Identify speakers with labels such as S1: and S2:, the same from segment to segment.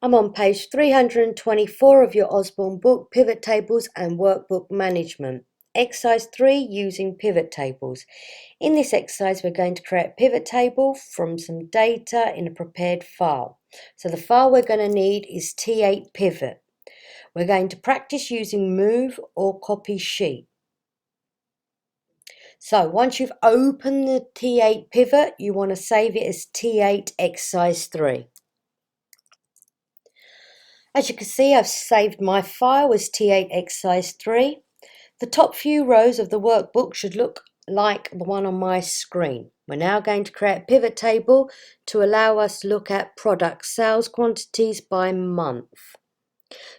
S1: I'm on page 324 of your Osborne book, Pivot Tables and Workbook Management. Exercise 3, using pivot tables. In this exercise, we're going to create a pivot table from some data in a prepared file. So the file we're going to need is T8 pivot. We're going to practice using move or copy sheet. So once you've opened the T8 pivot, you want to save it as T8 exercise 3. As you can see, I've saved my file as T8 exercise 3. The top few rows of the workbook should look like the one on my screen. We're now going to create a pivot table to allow us to look at product sales quantities by month.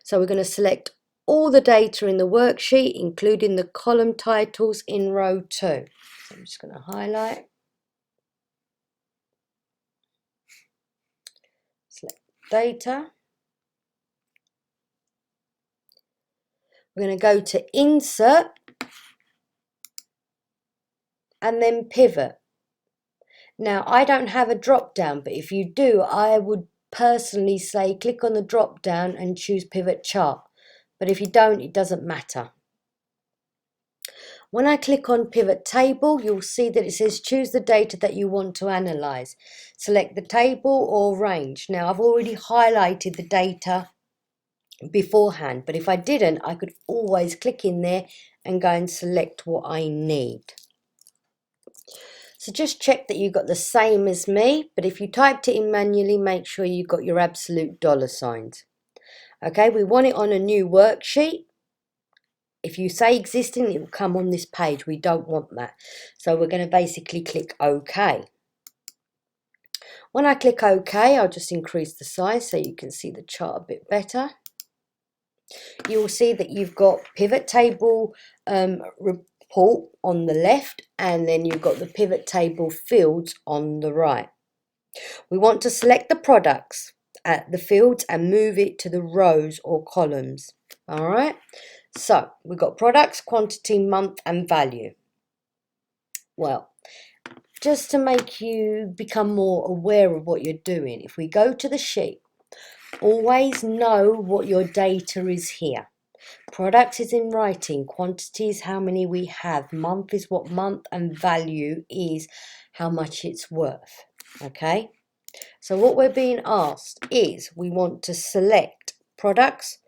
S1: So we're going to select all the data in the worksheet, including the column titles in row 2. So I'm just going to highlight. Select data. We're going to go to insert and then pivot. Now, I don't have a drop down, but if you do, I would personally say click on the drop down and choose pivot chart. But if you don't, it doesn't matter. When I click on pivot table, you'll see that it says choose the data that you want to analyze. Select the table or range. Now, I've already highlighted the data beforehand, but if I didn't, I could always click in there and go and select what I need. So just check that you got the same as me, but if you typed it in manually, make sure you got your absolute dollar signs. Okay, we want it on a new worksheet. If you say existing, it will come on this page. We don't want that. So we're going to basically click OK. When I click OK, I'll just increase the size so you can see the chart a bit better. You will see that you've got pivot table report on the left, and then you've got the pivot table fields on the right. We want to select the products at the fields and move it to the rows or columns. All right, so we've got products, quantity, month and value. Well, just to make you become more aware of what you're doing, if we go to the sheet, always know what your data is here. Products is in writing, quantity is how many we have, month is what month, and value is how much it's worth. Okay, so what we're being asked is we want to select products,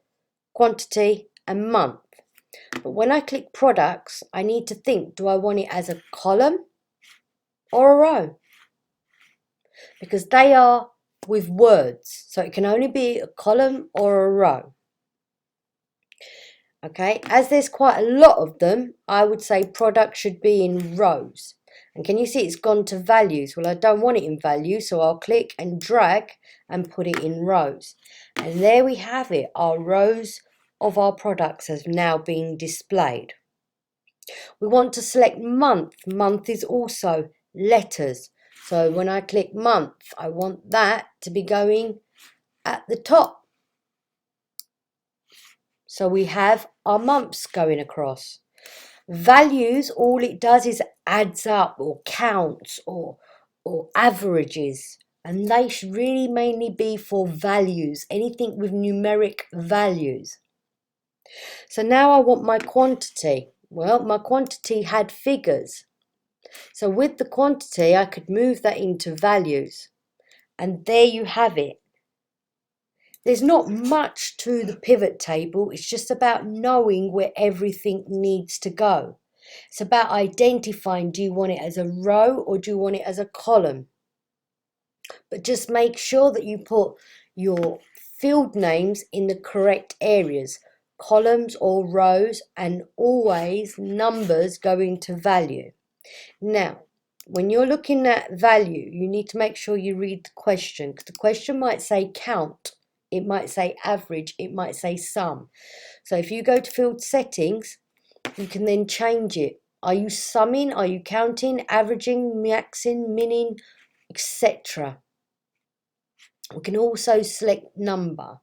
S1: quantity and month. But when I click products, I need to think, do I want it as a column or a row? Because they are with words, so it can only be a column or a row. Okay, as there's quite a lot of them, I would say product should be in rows. And can you see it's gone to values? Well, I don't want it in values, so I'll click and drag and put it in rows. And there we have it. Our rows of our products have now been displayed. We want to select month. Month is also letters. So when I click month, I want that to be going at the top. So we have our months going across. Values, all it does is adds up or counts or averages. And they should really mainly be for values, anything with numeric values. So now I want my quantity. Well, my quantity had figures. So with the quantity, I could move that into values. And there you have it. There's not much to the pivot table. It's just about knowing where everything needs to go. It's about identifying, do you want it as a row or do you want it as a column? But just make sure that you put your field names in the correct areas, columns or rows, and always numbers going to value. Now, when you're looking at value, you need to make sure you read the question, because the question might say count. It might say average, it might say sum. So if you go to field settings, you can then change it. Are you summing? Are you counting, averaging, maxing, minning, etc.? We can also select number.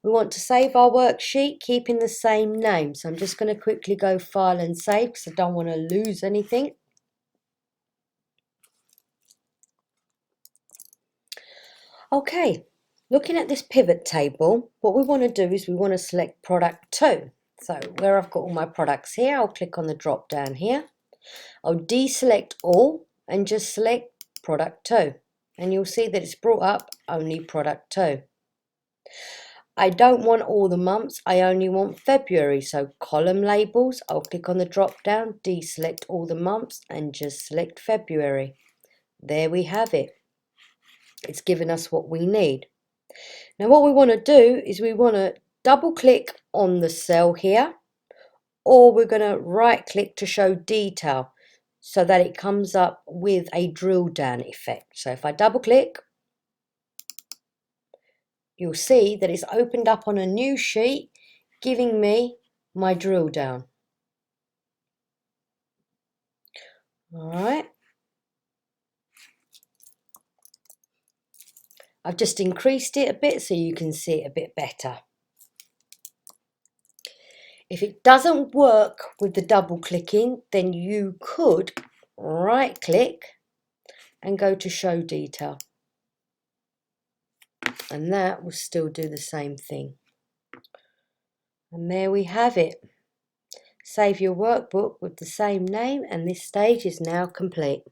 S1: We want to save our worksheet, keeping the same name. So I'm just going to quickly go file and save because I don't want to lose anything. Okay, looking at this pivot table, what we want to do is we want to select product 2. So where I've got all my products here, I'll click on the drop down here. I'll deselect all and just select product 2. And you'll see that it's brought up only product 2. I don't want all the months, I only want February. So column labels, I'll click on the drop down, deselect all the months and just select February. There we have it. It's given us what we need. Now what we want to do is we want to double click on the cell here, or we're going to right click to show detail so that it comes up with a drill down effect. So if I double click, you'll see that it's opened up on a new sheet giving me my drill down. Alright, I've just increased it a bit so you can see it a bit better. If it doesn't work with the double clicking, then you could right click and go to show detail, and that will still do the same thing. And there we have it. Save your workbook with the same name, and this stage is now complete.